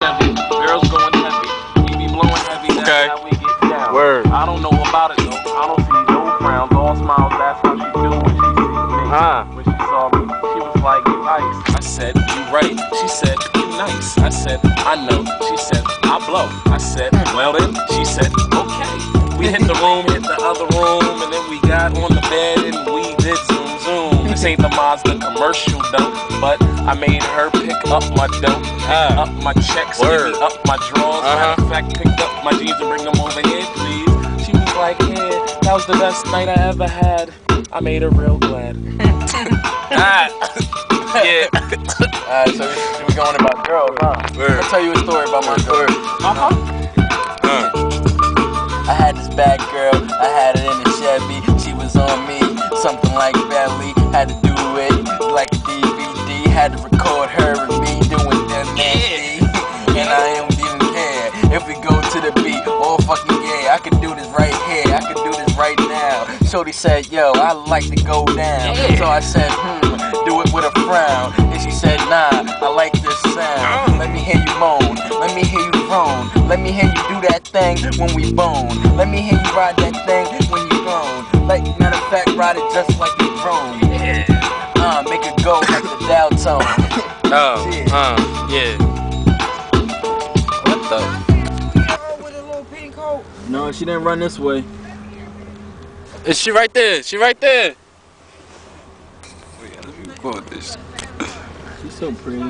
Chevy. Girls going heavy. He be blowing heavy. That's how we get down. Word. I don't know about it though. I don't see no frowns, all smiles. That's how she do when she sees me. When she saw me, she was like, you ice. I said, you right. She said, you nice. I said, I know. She said, I blow. I said, well then. She said, okay. We hit the room, hit the other room, and then we got on the bed and we did zoom zoom. This ain't the Mazda commercial though, but I made her pick up my dough, pick up my checks, give me up my drawers. Matter of fact, pick up my jeans and bring them over here, please. She was like, yeah, that was the best night I ever had. I made her real glad. Yeah. Alright, so we going about girls, huh? I'll tell you a story about my girl. I had this bad girl, I had it in a Chevy. She was on me, something like Belly. Had to do it like a DVD. Had to record her and me doing that nasty. And I don't even care if we go to the beat. Oh fucking yeah, I can do this right here, I can do this right now. Shorty said, yo, I like to go down. So I said, do it with a frown. And she said, nah, I like this sound. Let me hear you moan, let me hear you groan. Let me hear you do that thing when we bone. Let me hear you ride that thing when you grown. Like, matter of fact, ride it just like you grown. Make it go like the dial tone. Yeah. What the? No, she didn't run this way. Is she right there? She right there. Wait, let me record this. She's so pretty. I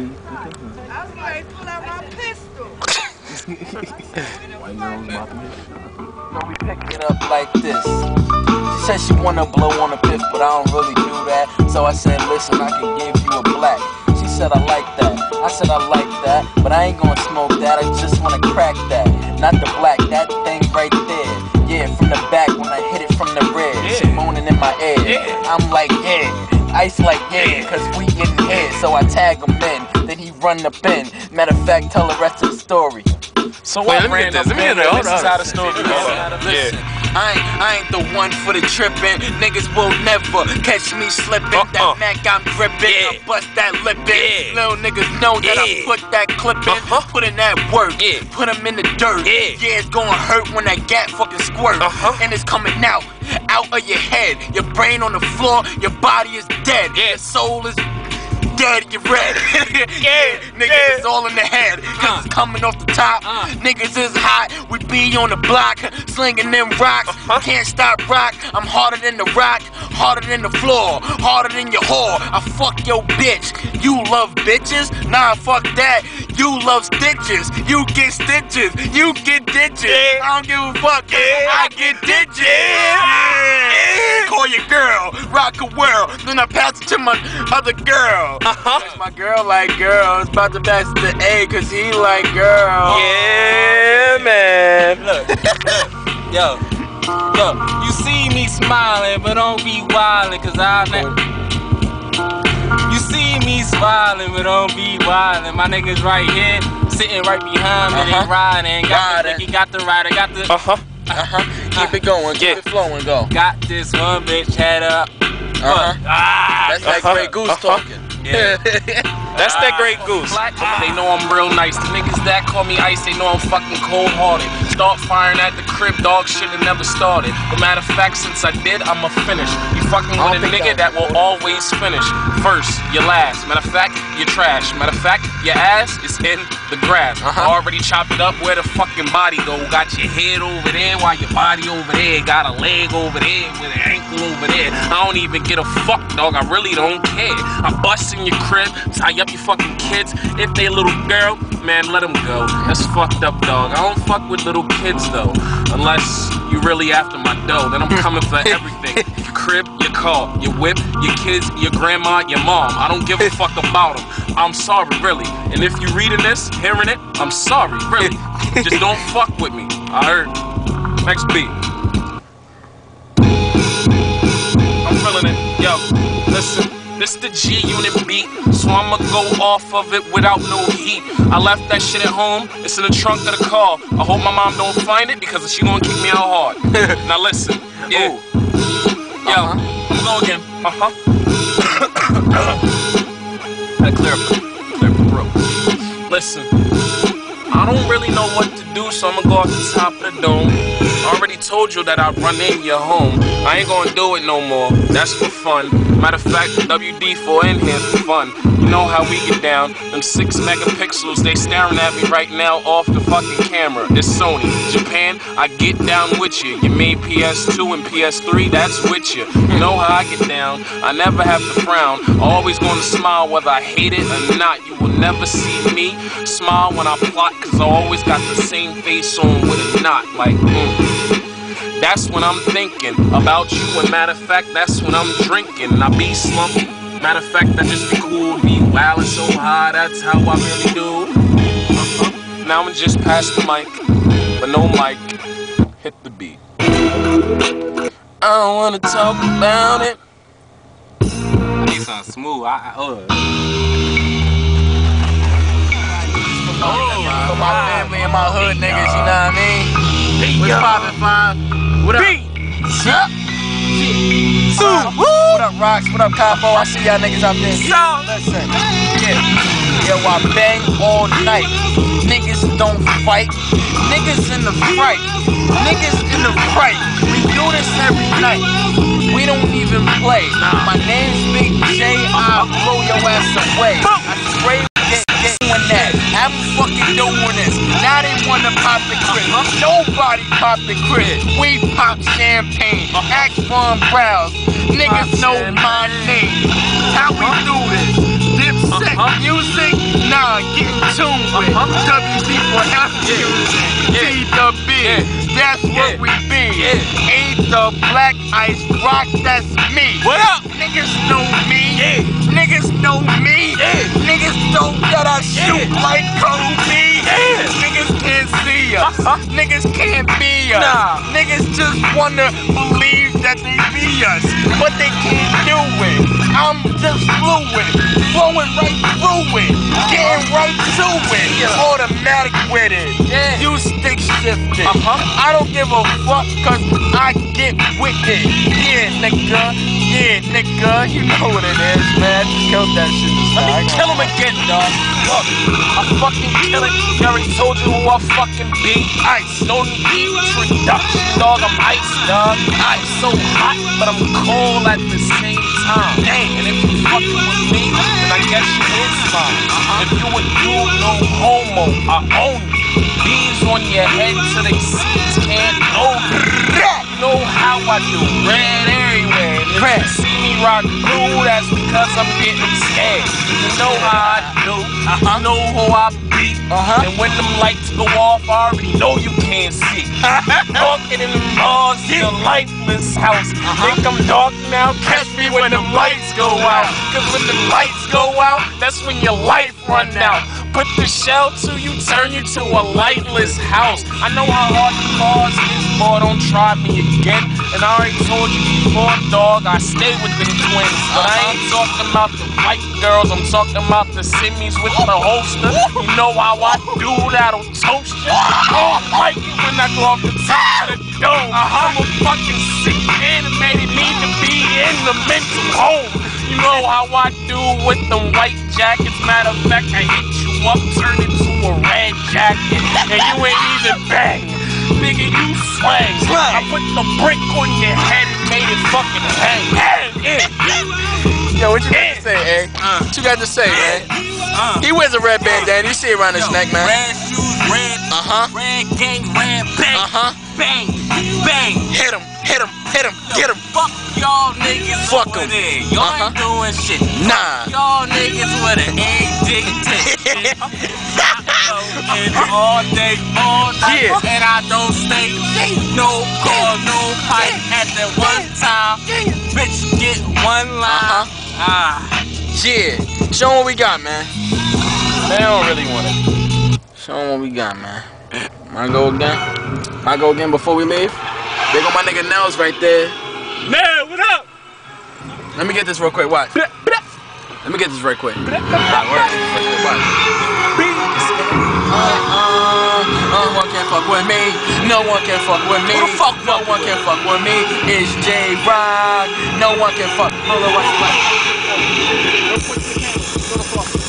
was going to pull out my pistol. White girls mopping it. So we pick it up like this. She said she wanna blow on the fifth, but I don't really do that. So I said, listen, I can give you a black. She said, I like that. I said, I like that, but I ain't gonna smoke that. I just wanna crack that. Not the black, that thing right there. Yeah, from the back when I hit it from the rear. She moaning in my ear. I'm like, yeah. Ice like, yeah, cause we getting hit. So I tag him in, then he run up in. Matter of fact, tell the rest of the story. So I ran up in, this is how the story goes. Listen, I ain't the one for the trippin'. Niggas will never catch me slippin'. That Mac I'm grippin', I bust that lippin'. Little niggas know that I put that clip in. Put in that work, put them in the dirt. Yeah, it's gonna hurt when that gat fucking squirt. And it's coming out of your head. Your brain on the floor, your body is dead. Your soul is dead, you're red. Niggas, it's all in the head. Cause it's coming off the top. Niggas is hot. We be on the block, slinging them rocks. Can't stop rock. I'm harder than the rock, harder than the floor, harder than your whore. I fuck your bitch. You love bitches? Nah, fuck that. You love stitches. You get stitches. You get ditches. I don't give a fuck. I get ditches. Call your girl, rock a world. Then I pass it to my other girl. My girl like girls, about to pass it to A cause he like girls. Yeah, man. Look, yo, you see me smiling, but don't be wildin' cause you see me smiling, but don't be wildin'. My niggas right here, sitting right behind me, they riding. Got the rider, got the Keep it going, keep it flowing, go. Got this one bitch head up. That's that Grey Goose talking. Yeah. That's that Grey Goose. They know I'm real nice. The niggas that call me ice, they know I'm fucking cold-hearted. Start firing at the crib, dog shit have never started. But matter of fact, since I did, I'ma finish. You fucking with a nigga that will always finish. First, your last. Matter of fact, you're trash. Matter of fact, your ass is in the grass. Already chopped it up where the fucking body go. Got your head over there while your body over there. Got a leg over there with an ankle over there. I don't even get a fuck, dog. I really don't care. I bust in your crib, tie up your fucking kids. If they little girl, man, let them go. That's fucked up, dog. I don't fuck with little kids, though. Unless you really after my dough. Then I'm coming for everything. Your crib, your car, your whip, your kids, your grandma, your mom. I don't give a fuck about them. I'm sorry, really. And if you reading this, hearing it, I'm sorry, really. Just don't fuck with me. I heard. Next beat. I'm feeling it. Yo, listen. This the G-Unit beat, so I'ma go off of it without no heat. I left that shit at home, it's in the trunk of the car. I hope my mom don't find it because she gonna kick me out hard. Now listen, yo, I'ma go again. Gotta clear up the throat. Listen, I don't really know what to do, so I'ma go off the top of the dome. I already told you that I'd run in your home. I ain't gonna do it no more, that's for fun. Matter of fact, WD-4 in here for fun. You know how we get down, them 6 megapixels, they staring at me right now off the fucking camera. It's Sony. Japan, I get down with you. You made PS2 and PS3, that's with you. You know how I get down, I never have to frown. Always gonna smile whether I hate it or not. You will never see me smile when I plot, cause I always got the same face on with a knot. Like, That's when I'm thinking about you, and matter of fact, that's when I'm drinking. And I be slumping. Matter of fact, I just be cool, be wildin' so high, that's how I really do. Now I'ma just pass the mic, but no mic, hit the beat. I don't wanna talk about it. I need something smooth. For my family and my hood niggas, you know what I mean? What's poppin', Five? What up? What up, Rocks? What up, Capo? I see y'all niggas out there. Listen, yeah, I bang all night. Niggas don't fight. Niggas in the fright. Niggas in the fright. We do this every night. We don't even play. My name's Big J. I'll blow your ass away. I spray doing that. I'm fucking doing this. Now they wanna pop the crib. Nobody pop the crib. We pop champagne. Ask Von Browse. Niggas know my name. How we do this? Dipset music? Nah, get in tune with WD for music. T-the-B. That's what we be. Ain't the Black Ice Rock, that's me. What up? Niggas know me. Niggas know me. Niggas know that I shoot like Kobe. Niggas can't see us. Niggas can't be us. Niggas just wanna believe that they be us, but they can't do it. I'm just fluid, flowing right through it, getting right to it, automatic with it. You stick shifted. I don't give a fuck, cause I get with it. Yeah, nigga. You know what it is, man. Just killed that shit. Let me kill him again, dog. Look, I fucking kill it. I already told you who I fucking be. Ice, no need introduction, dog. I'm ice, dog. I'm so hot, but I'm cold at the same time. Dang, and if you fucking with me, then I guess you is mine. If you a dude, no homo, I own you. Bees on your head till they seeds can't know you. You know how I do, red everywhere. And if you see me rock blue, that's because I'm getting scared. You know how I do, you know who I be. And when them lights go off, I already know you can't see. Walking in the malls in a lifeless house. Think I'm dark now, catch me when them lights go out. Cause when the lights go out, that's when your life run out. Put the shell to you, turn you to a lightless house. I know how hard the cause is, boy, don't try me again. And I already told you before, dog, I stay with them twins. But I ain't talking about the white girls, I'm talking about the simmies with the holster. You know how I do that'll toast you. I don't like it when I go off the top of the dome. I'm a fucking sick animated, need to be in the mental home. You know how I do with them white jackets. Matter of fact, I hit you up, turn it to a red jacket, and you ain't even bang. Nigga, you slang. I put the brick on your head and made it fucking hang. Yo, what you got to say, eh? What you got to say, man? He wears a red bandana. You see it around his neck, man. Red shoes, red, red gang, red bang, bang, bang. Hit him, get him. Fuck y'all niggas. Fuck 'em. Y'all ain't doing shit. Nah. Y'all niggas with an egg dick tick. And all day, all night, and I don't stay. No call, no pipe. At that one time, bitch get one line. Yeah. Show 'em what we got, man. They don't really want it. Show 'em what we got, man. Wanna go again? Wanna go again before we leave? There go my nigga Nels right there. Man, what up? Let me get this real quick. Watch. Let me get this right quick. No one can fuck with me. No one can fuck with me. Who the fuck No one can fuck with me. It's J-Rock. No one can fuck. Hold on, watch.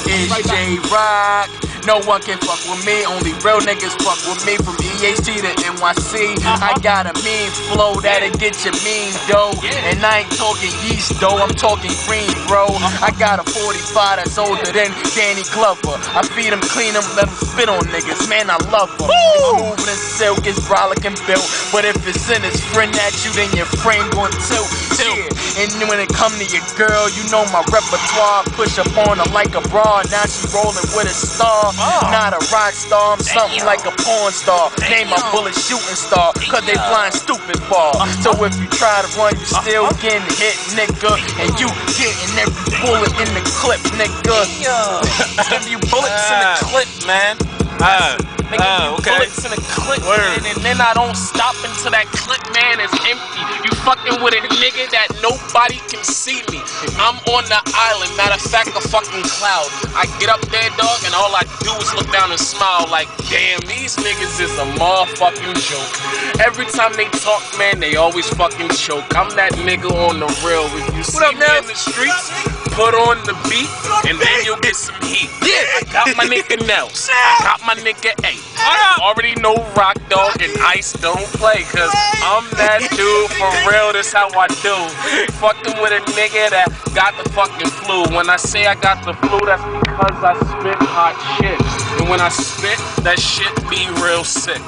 It's J-Rock. No one can fuck with me, only real niggas fuck with me. From EAC to NYC, I got a mean flow that'll get you mean dough. And I ain't talking yeast though, I'm talking green, bro. I got a 45 that's older than Danny Glover. I feed him, clean him, let him spit on niggas. Man, I love him. Smooth and silk, it's brolic and built. But if it's in his friend at you, then your frame gon' tilt. Yeah. And when it come to your girl, you know my repertoire. Push up on her like a bra. Now she rolling with a star. Not a rock star, I'm something like a porn star. Name my bullet shooting star, cause they flying stupid far. So if you try to run, you still getting hit, nigga. And you getting every bullet in the clip, nigga. Give you bullets in the clip, man. Bullets in a clip, man, and then I don't stop until that clip, man, is empty. You fucking with a nigga that nobody can see me. I'm on the island, matter of fact, a fucking cloud. I get up there, dog, and all I do is look down and smile like, damn, these niggas is a motherfucking joke. Every time they talk, man, they always fucking choke. I'm that nigga on the real. If you see me in the streets, put on the beat, and then you'll get some heat. I got my nigga Nels, I got my nigga A. Already know Rock Dog and Ice don't play, cause I'm that dude for real, this how I do. Fucking with a nigga that got the fucking flu. When I say I got the flu, that's because I spit hot shit. And when I spit, that shit be real sick.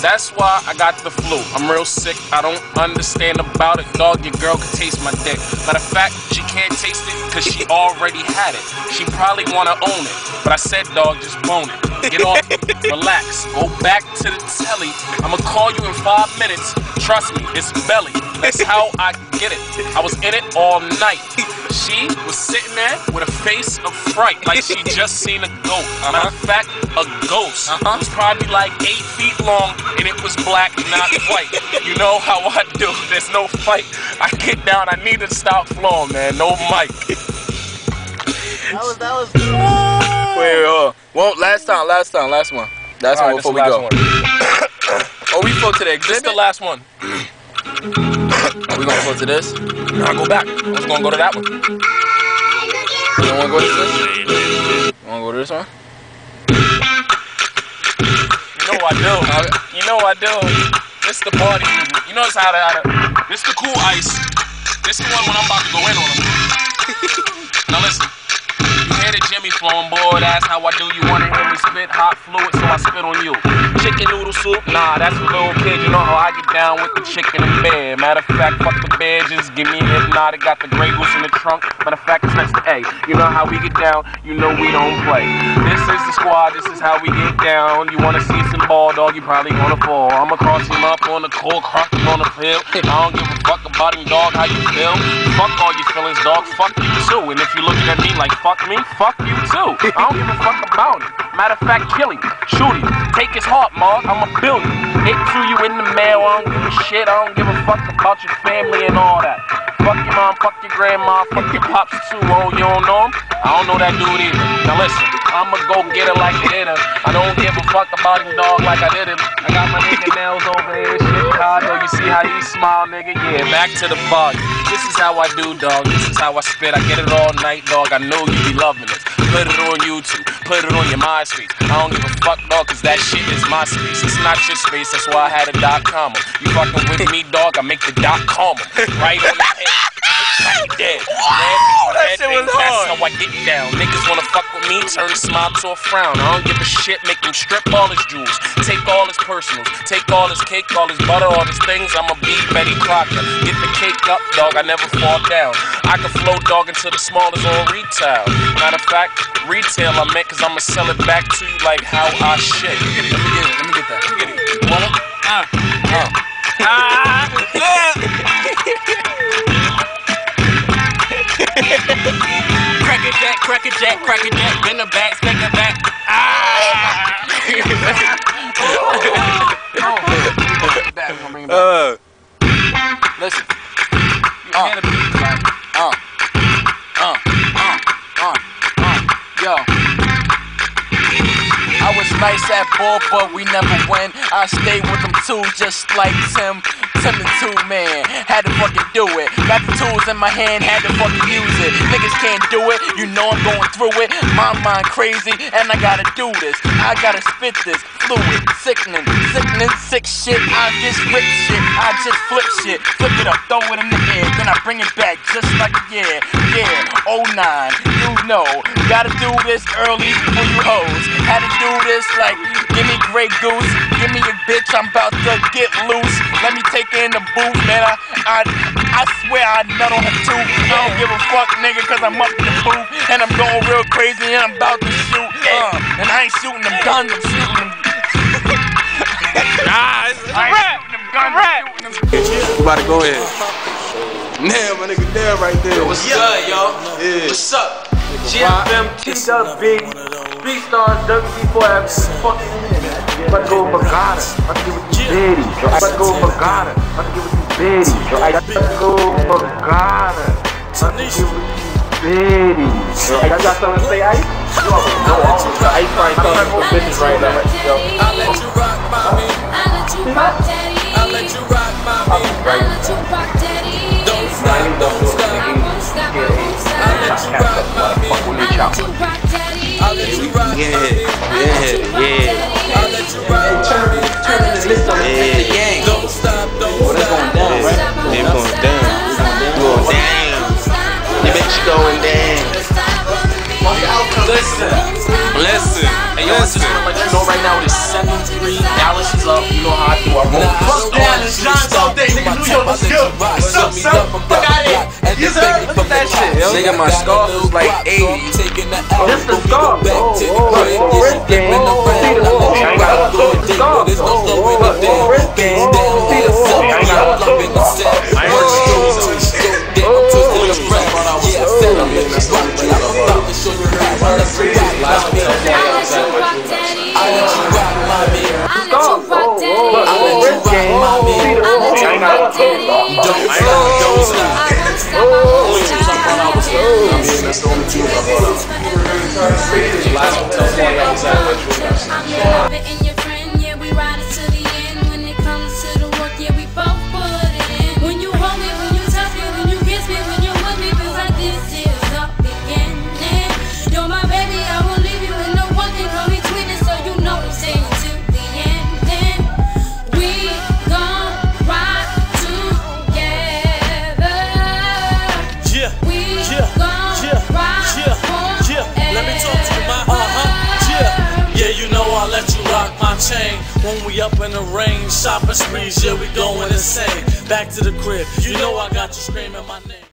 That's why I got the flu. I'm real sick, I don't understand about it, dog. Your girl can taste my dick. Matter of fact, she can't taste it cause she already had it. She probably wanna own it, but I said, dog, just bone it. Get off, relax, go back to the telly. I'ma call you in 5 minutes. Trust me, it's belly. That's how I get it. I was in it all night. She was sitting there with a face of fright, like she just seen a goat. Matter of fact, a ghost. It was probably like 8 feet long, and it was black, not white. You know how I do. There's no fight. I get down. I need to stop flowing, man. No mic. That was Wait, well, last one. Last one before we go. Oh, we go to the exhibit? This is the last one. Are we gonna go to this? No, I go back. I was gonna go to that one. You don't wanna go to this? You wanna go to this one? You know I do. You know I do. This the party. You know it's how to. This the cool Ice. This the one when I'm about to go in on him. Now listen. You hear the Jimmy flowing, boy, that's how I do. You wanna hear me spit hot fluid, so I spit on you. Chicken noodle soup, nah, that's a little kid. You know how I get down with the chicken in bed. Matter of fact, fuck the bed, just give me a hypnotic. Got the Grey Goose in the trunk. Matter of fact, it's next to A. You know how we get down, you know we don't play. This is the squad, this is how we get down. You wanna see some ball, dog, you probably gonna fall. I'ma cross him up on the cold, crush him on the field. I don't give a fuck about him, dog, how you feel. Fuck all your feelings, dog, fuck you too. And if you looking at me like fuck me, fuck you too. I don't give a fuck about it. Matter of fact, kill him, shoot him, take his heart, Mark. I'ma build it. It to you in the mail. I don't give a shit. I don't give a fuck about your family and all that. Fuck your mom, fuck your grandma, fuck your pops too. Oh, you don't know him? I don't know that dude either. Now listen, I'ma go get it like I did her. I don't give a fuck about him, dog, like I did him. I got my nigga Nails over there, Chicago. You see how he smile, nigga? Yeah, back to the party. This is how I do, dog. This is how I spit. I get it all night, dog. I know you be loving this. Put it on YouTube. Put it on your MySpace. I don't give a fuck, dog, cause that shit is my space. It's not your space, that's why I had a .com. You fucking with me, dog, I make the .com. Right on the head. Dead. That shit was hard. That's how I get down. Niggas wanna fuck with me, turn a smile to a frown. I don't give a shit, make him strip all his jewels. Take all his personals. Take all his cake, all his butter, all his things. I'ma be Betty Crocker. Get the cake up, dog, I never fall down. I can flow, dog, into the smallest on retail. Matter of fact, retail I meant, cause I'ma sell it back to you like how I shit. Let me get it, let me get that. Let me get it. You want it? Crack a jack, bend the back, snake the back. Bring it back. Listen. Yo. I was nice at ball, but we never win. I stayed with them too, just like Tim. Tim the 2 Man, had to fucking do it. Got the tools in my hand, had to fucking use it. Niggas can't do it, you know I'm going through it. My mind crazy, and I gotta do this. I gotta spit this, fluid, sickening, sick shit. I just rip shit, I just flip shit. Flip it up, throw it in the air, then I bring it back just like yeah, 09, you know. Gotta do this early for you hoes. Had to do this like, give me Grey Goose, give me a bitch, I'm about to get loose. Let me take her in the booth, man. I swear I nut on her too. I don't give a fuck, nigga, cause I'm up in the booth and I'm going real crazy and I'm about to shoot. And I ain't shooting them guns, I'm shooting them. Nah, it's a rap. We about to go ahead. Damn, my nigga, damn right there. What's good, y'all? Yeah. What's up? GFM, T-Dub, baby. B-Stars, WD4, fucking let's go Bagada. Let's give it to Betty. Let's go Bagada. Let's give it to Betty. Let's go Bagada. Let's give it to Betty. You got something to say, Ice? You already know all of that. Ice probably talking for business right now. I'll let you rock, mommy. I'll let you rock, daddy. I'll let you rock, mommy. I'll let you rock, daddy. Don't stop, don't stop. I won't stop, I won't stop. I'll let you rock, mommy. I'll let you rock, daddy. I'll let you rock, mommy. I'll let you rock, mommy. Turn the list on the gang. Don't stop, don't stop. It's going down, right? It's going down. Going down. The bitch going down. Listen. Hey, yo, I just wanna let you know right now it's 7-3. Dallas is up. You know how I do. I roll. Fuck Dallas, Giants all day. Nigga, New York, what's good? What's up, son? Fuck out here. Yes, sir. Look at that shit, yo. Nigga, my scarf was like 80. This the scarf. Wrist game. See the wall. I ain't got to the scarf. Wrist game. See the wall. I ain't got to the scarf. I ain't got to the scarf. When we up in the rain, shopping sprees, yeah, we going insane. Back to the crib, you know I got you screaming my name.